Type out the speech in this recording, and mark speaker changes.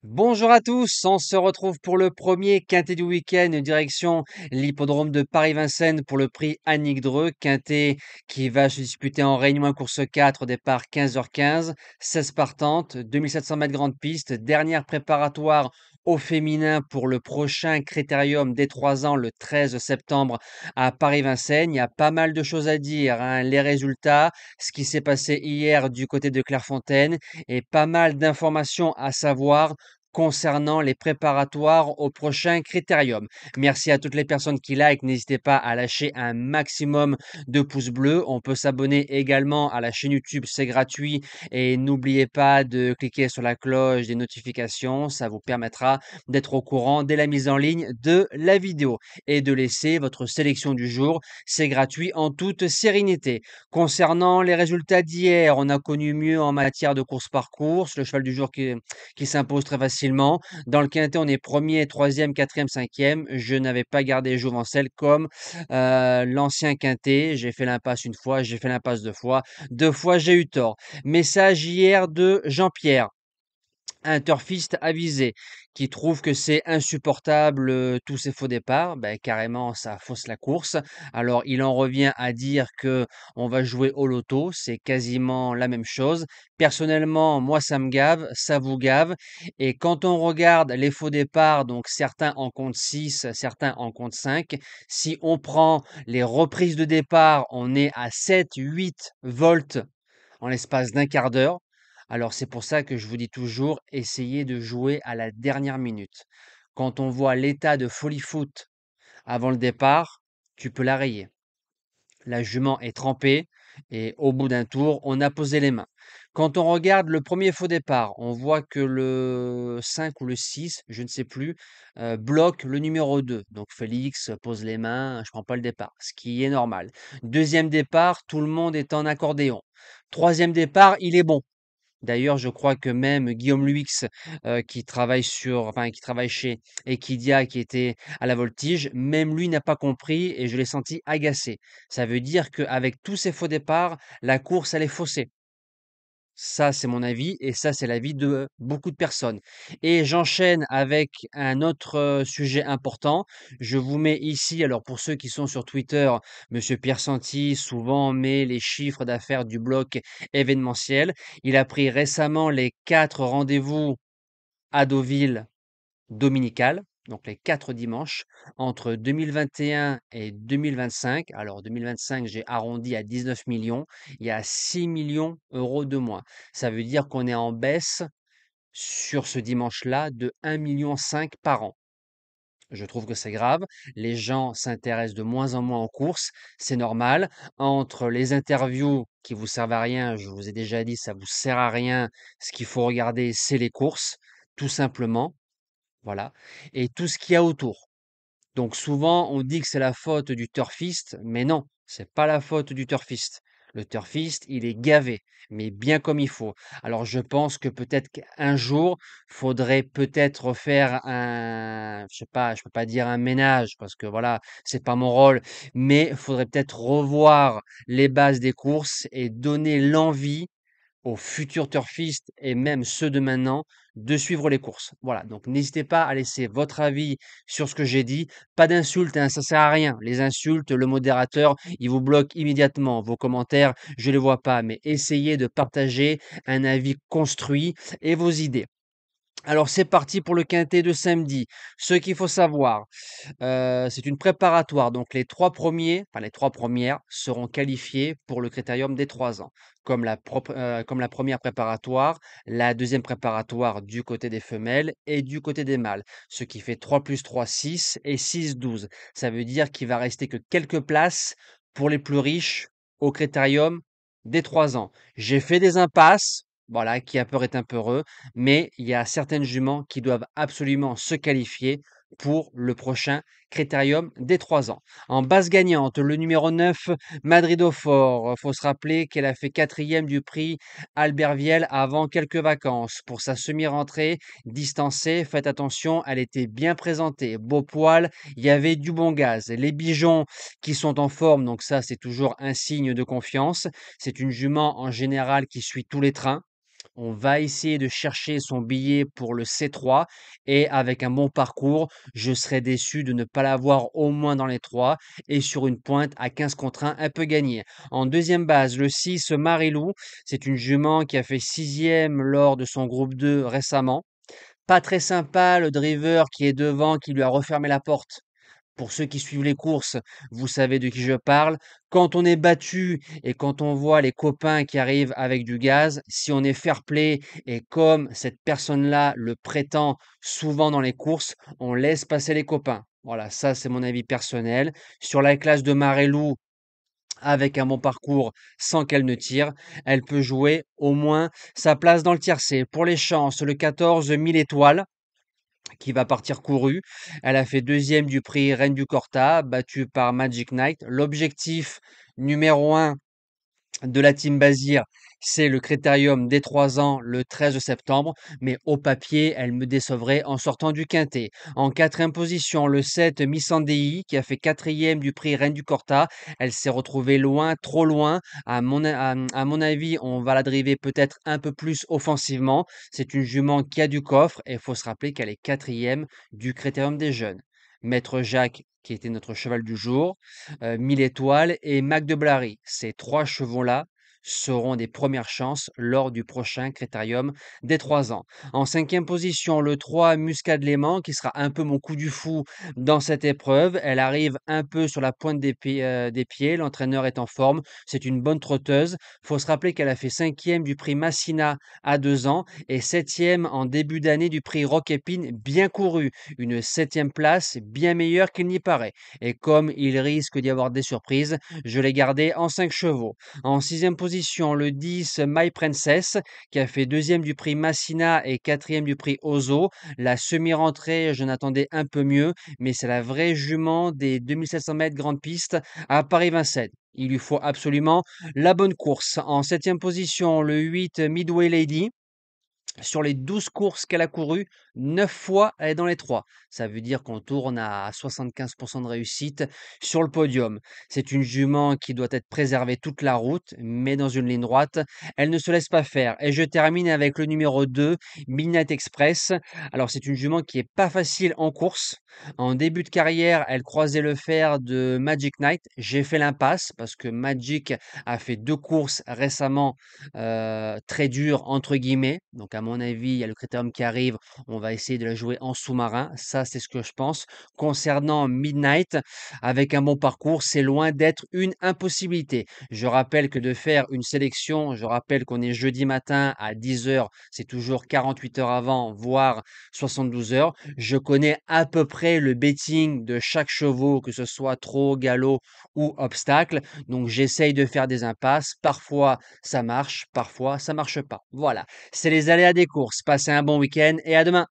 Speaker 1: Bonjour à tous, on se retrouve pour le premier quintet du week-end, direction l'hippodrome de Paris-Vincennes pour le prix Annick Dreux, quintet qui va se disputer en Réunion 1 course 4 au départ 15h15, 16 partantes, 2700 mètres grande piste, dernière préparatoire au féminin pour le prochain critérium des 3 ans le 13 septembre à Paris-Vincennes. Il y a pas mal de choses à dire, hein. Les résultats, ce qui s'est passé hier du côté de Clairefontaine et pas mal d'informations à savoir concernant les préparatoires au prochain critérium. Merci à toutes les personnes qui like. N'hésitez pas à lâcher un maximum de pouces bleus. On peut s'abonner également à la chaîne YouTube, c'est gratuit. Et n'oubliez pas de cliquer sur la cloche des notifications. Ça vous permettra d'être au courant dès la mise en ligne de la vidéo et de laisser votre sélection du jour. C'est gratuit en toute sérénité. Concernant les résultats d'hier, on a connu mieux en matière de course par course. Le cheval du jour qui s'impose très facilement. Dans le quintet, on est premier, troisième, quatrième, cinquième. Je n'avais pas gardé Jouvencel comme l'ancien quintet. J'ai fait l'impasse une fois, j'ai fait l'impasse deux fois. Deux fois, j'ai eu tort. Message hier de Jean-Pierre, un turfiste avisé qui trouve que c'est insupportable tous ces faux départs, ben, carrément ça fausse la course. Alors il en revient à dire que on va jouer au loto, c'est quasiment la même chose. Personnellement, moi ça me gave, ça vous gave. Et quand on regarde les faux départs, donc certains en comptent 6, certains en comptent 5, si on prend les reprises de départ, on est à 7, 8 volts en l'espace d'un quart d'heure. Alors c'est pour ça que je vous dis toujours, essayez de jouer à la dernière minute. Quand on voit l'état de folie foot avant le départ, tu peux la rayer. La jument est trempée et au bout d'un tour, on a posé les mains. Quand on regarde le premier faux départ, on voit que le 5 ou le 6, je ne sais plus, bloque le numéro 2. Donc Félix pose les mains, je prends pas le départ, ce qui est normal. Deuxième départ, tout le monde est en accordéon. Troisième départ, il est bon. D'ailleurs, je crois que même Guillaume Luix, qui travaille chez Equidia, qui était à la Voltige, même lui n'a pas compris et je l'ai senti agacé. Ça veut dire qu'avec tous ces faux départs, la course, elle est faussée. Ça, c'est mon avis et ça, c'est l'avis de beaucoup de personnes. Et j'enchaîne avec un autre sujet important. Je vous mets ici, alors pour ceux qui sont sur Twitter, Monsieur Pierre Santi souvent met les chiffres d'affaires du bloc événementiel. Il a pris récemment les 4 rendez-vous à Deauville dominicales, donc les 4 dimanches, entre 2021 et 2025. Alors 2025, j'ai arrondi à 19 millions. Il y a 6 millions euros de moins. Ça veut dire qu'on est en baisse sur ce dimanche-là de 1,5 million par an. Je trouve que c'est grave. Les gens s'intéressent de moins en moins aux courses. C'est normal. Entre les interviews qui vous servent à rien, je vous ai déjà dit, ça vous sert à rien. Ce qu'il faut regarder, c'est les courses, tout simplement. Voilà. Et tout ce qu'il y a autour. Donc souvent, on dit que c'est la faute du turfiste, mais non, c'est pas la faute du turfiste. Le turfiste, il est gavé, mais bien comme il faut. Alors je pense que peut-être qu'un jour, faudrait peut-être faire un, je sais pas, je peux pas dire un ménage parce que voilà, c'est pas mon rôle, mais faudrait peut-être revoir les bases des courses et donner l'envie aux futurs turfistes et même ceux de maintenant de suivre les courses. Voilà, donc n'hésitez pas à laisser votre avis sur ce que j'ai dit. Pas d'insultes, hein, ça sert à rien. Les insultes, le modérateur, il vous bloque immédiatement. Vos commentaires, je ne les vois pas, mais essayez de partager un avis construit et vos idées. Alors c'est parti pour le quintet de samedi. Ce qu'il faut savoir, c'est une préparatoire, donc les 3 premiers, enfin les 3 premières seront qualifiées pour le critérium des 3 ans. Comme la première préparatoire, la deuxième préparatoire du côté des femelles et du côté des mâles. Ce qui fait 3 plus 3, 6 et 6, 12. Ça veut dire qu'il va rester que quelques places pour les plus riches au critérium des 3 ans. J'ai fait des impasses, voilà, qui a peur est un peu heureux, mais il y a certaines juments qui doivent absolument se qualifier pour le prochain Critérium des 3 ans. En base gagnante, le numéro 9, Madrid au Fort. Faut se rappeler qu'elle a fait quatrième du prix Albert Viel avant quelques vacances. Pour sa semi-rentrée, distancée, faites attention, elle était bien présentée. Beau poil, il y avait du bon gaz. Les Bijons qui sont en forme, donc ça c'est toujours un signe de confiance. C'est une jument en général qui suit tous les trains. On va essayer de chercher son billet pour le C3 et avec un bon parcours, je serais déçu de ne pas l'avoir au moins dans les 3 et sur une pointe à 15 contre 1, elle peut gagner. En deuxième base, le 6, Marilou, c'est une jument qui a fait sixième lors de son groupe 2 récemment. Pas très sympa, le driver qui est devant, qui lui a refermé la porte. Pour ceux qui suivent les courses, vous savez de qui je parle. Quand on est battu et quand on voit les copains qui arrivent avec du gaz, si on est fair play et comme cette personne-là le prétend souvent dans les courses, on laisse passer les copains. Voilà, ça c'est mon avis personnel. Sur la classe de Marelou, avec un bon parcours sans qu'elle ne tire, elle peut jouer au moins sa place dans le tiercé. Pour les chances, le 14, 1000 étoiles qui va partir couru. Elle a fait deuxième du prix Reine du Corta, battue par Magic Knight. L'objectif numéro un de la team Bazir, c'est le critérium des 3 ans le 13 septembre, mais au papier, elle me décevrait en sortant du quintet. En quatrième position, le 7 Missandei qui a fait quatrième du prix Reine du Corta. Elle s'est retrouvée loin, trop loin. À mon avis, on va la driver peut-être un peu plus offensivement. C'est une jument qui a du coffre et il faut se rappeler qu'elle est quatrième du critérium des jeunes. Maître Jacques, qui était notre cheval du jour, 1000 étoiles et Mac de Blary. Ces 3 chevaux-là seront des premières chances lors du prochain Critérium des 3 ans. En cinquième position, le 3 Muscade Léman, qui sera un peu mon coup du fou dans cette épreuve. Elle arrive un peu sur la pointe des pieds. L'entraîneur est en forme. C'est une bonne trotteuse. Faut se rappeler qu'elle a fait cinquième du prix Massina à 2 ans et septième en début d'année du prix Rock Épine, bien couru. Une septième place, bien meilleure qu'il n'y paraît. Et comme il risque d'y avoir des surprises, je l'ai gardé en 5 chevaux. En sixième position, le 10 My Princess, qui a fait deuxième du prix Massina et quatrième du prix Ozo. La semi-rentrée, je n'attendais un peu mieux, mais c'est la vraie jument des 2700 mètres grande piste à Paris-Vincennes. Il lui faut absolument la bonne course. En septième position, le 8 Midway Lady. Sur les 12 courses qu'elle a courues, 9 fois, elle est dans les 3. Ça veut dire qu'on tourne à 75% de réussite sur le podium. C'est une jument qui doit être préservée toute la route, mais dans une ligne droite, elle ne se laisse pas faire. Et je termine avec le numéro 2, Midnight Express. Alors, c'est une jument qui est pas facile en course. En début de carrière, elle croisait le fer de Magic Knight. J'ai fait l'impasse parce que Magic a fait 2 courses récemment très dures entre guillemets. Donc à mon avis, il y a le critérium qui arrive, on va essayer de la jouer en sous-marin. Ça, c'est ce que je pense. Concernant Midnight, avec un bon parcours, c'est loin d'être une impossibilité. Je rappelle que de faire une sélection, je rappelle qu'on est jeudi matin à 10 heures, c'est toujours 48 heures avant, voire 72 heures. Je connais à peu près le betting de chaque chevaux, que ce soit trot, galop ou obstacle. Donc j'essaye de faire des impasses. Parfois ça marche, parfois ça marche pas. Voilà, c'est les aléas des courses. Passez un bon week-end et à demain.